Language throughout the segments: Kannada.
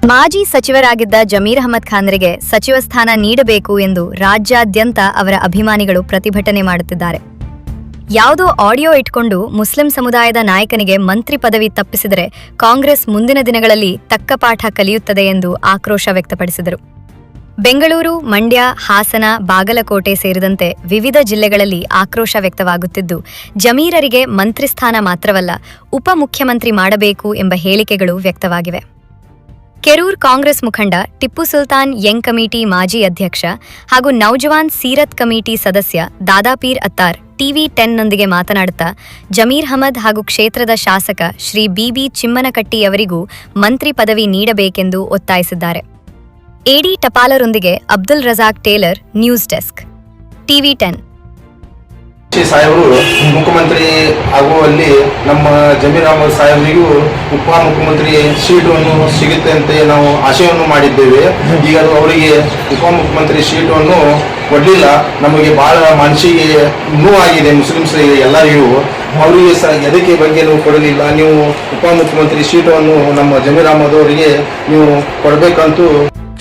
ಮಾಜಿ ಸಚಿವರಾಗಿದ್ದ ಜಮೀರ್ ಅಹಮದ್ ಖಾನ್ರಿಗೆ ಸಚಿವ ಸ್ಥಾನ ನೀಡಬೇಕು ಎಂದು ರಾಜ್ಯಾದ್ಯಂತ ಅವರ ಅಭಿಮಾನಿಗಳು ಪ್ರತಿಭಟನೆ ಮಾಡುತ್ತಿದ್ದಾರೆ. ಯಾವುದೋ ಆಡಿಯೋ ಇಟ್ಕೊಂಡು ಮುಸ್ಲಿಂ ಸಮುದಾಯದ ನಾಯಕನಿಗೆ ಮಂತ್ರಿ ಪದವಿ ತಪ್ಪಿಸಿದರೆ ಕಾಂಗ್ರೆಸ್ ಮುಂದಿನ ದಿನಗಳಲ್ಲಿ ತಕ್ಕ ಪಾಠ ಕಲಿಯುತ್ತದೆ ಎಂದು ಆಕ್ರೋಶ ವ್ಯಕ್ತಪಡಿಸಿದರು. ಬೆಂಗಳೂರು, ಮಂಡ್ಯ, ಹಾಸನ, ಬಾಗಲಕೋಟೆ ಸೇರಿದಂತೆ ವಿವಿಧ ಜಿಲ್ಲೆಗಳಲ್ಲಿ ಆಕ್ರೋಶ ವ್ಯಕ್ತವಾಗುತ್ತಿದ್ದು, ಜಮೀರರಿಗೆ ಮಂತ್ರಿ ಸ್ಥಾನ ಮಾತ್ರವಲ್ಲ, ಉಪಮುಖ್ಯಮಂತ್ರಿ ಮಾಡಬೇಕು ಎಂಬ ಹೇಳಿಕೆಗಳು ವ್ಯಕ್ತವಾಗಿವೆ. ಕೆರೂರ್ ಕಾಂಗ್ರೆಸ್ ಮುಖಂಡ ಟಿಪ್ಪು ಸುಲ್ತಾನ್ ಯಂಗ್ ಕಮಿಟಿ ಮಾಜಿ ಅಧ್ಯಕ್ಷ ಹಾಗೂ ನೌಜವಾನ್ ಸೀರತ್ ಕಮಿಟಿ ಸದಸ್ಯ ದಾದಾಪೀರ್ ಅತ್ತಾರ್ TV10ನೊಂದಿಗೆ ಮಾತನಾಡುತ್ತಾ, ಜಮೀರ್ ಅಹಮದ್ ಹಾಗೂ ಕ್ಷೇತ್ರದ ಶಾಸಕ ಶ್ರೀ BB ಚಿಮ್ಮನಕಟ್ಟಿಯವರಿಗೂ ಮಂತ್ರಿ ಪದವಿ ನೀಡಬೇಕೆಂದು ಒತ್ತಾಯಿಸಿದ್ದಾರೆ. ಎಡಿ ಟಪಾಲರೊಂದಿಗೆ Abdul Razak Tailor, news desk, TV10. ಸಾಹೇಬರು ಮುಖ್ಯಮಂತ್ರಿ ಆಗುವಲ್ಲಿ ನಮ್ಮ ಜಮೀರ್ ಅಹಮದ್ ಸಾಹೇಬರಿಗೂ ಉಪಮುಖ್ಯಮಂತ್ರಿ ಸೀಟನ್ನು ಸಿಗುತ್ತೆ ಅಂತ ನಾವು ಆಶೆಯನ್ನು ಮಾಡಿದ್ದೇವೆ. ಈಗ ಅವರಿಗೆ ಉಪಮುಖ್ಯಮಂತ್ರಿ ಸೀಟನ್ನು ಕೊಡಲಿಲ್ಲ. ನಮಗೆ ಬಹಳ ಮನಸ್ಸಿಗೆ ನೋವಾಗಿದೆ. ಮುಸ್ಲಿಮ್ಸ್ ಎಲ್ಲರಿಗೂ ಅವರಿಗೆ ಎದಕ್ಕೆ ಬಗ್ಗೆ ಕೊಡಲಿಲ್ಲ. ನೀವು ಉಪಮುಖ್ಯಮಂತ್ರಿ ಸೀಟನ್ನು ನಮ್ಮ ಜಮೀರ್ ಅಹಮದ್ ಅವರಿಗೆ ನೀವು ಕೊಡಬೇಕಂತೂ.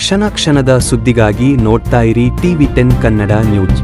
ಕ್ಷಣ ಕ್ಷಣದ ಸುದ್ದಿಗಾಗಿ ನೋಡ್ತಾ ಇರಿ TV10 ಕನ್ನಡ ನ್ಯೂಸ್.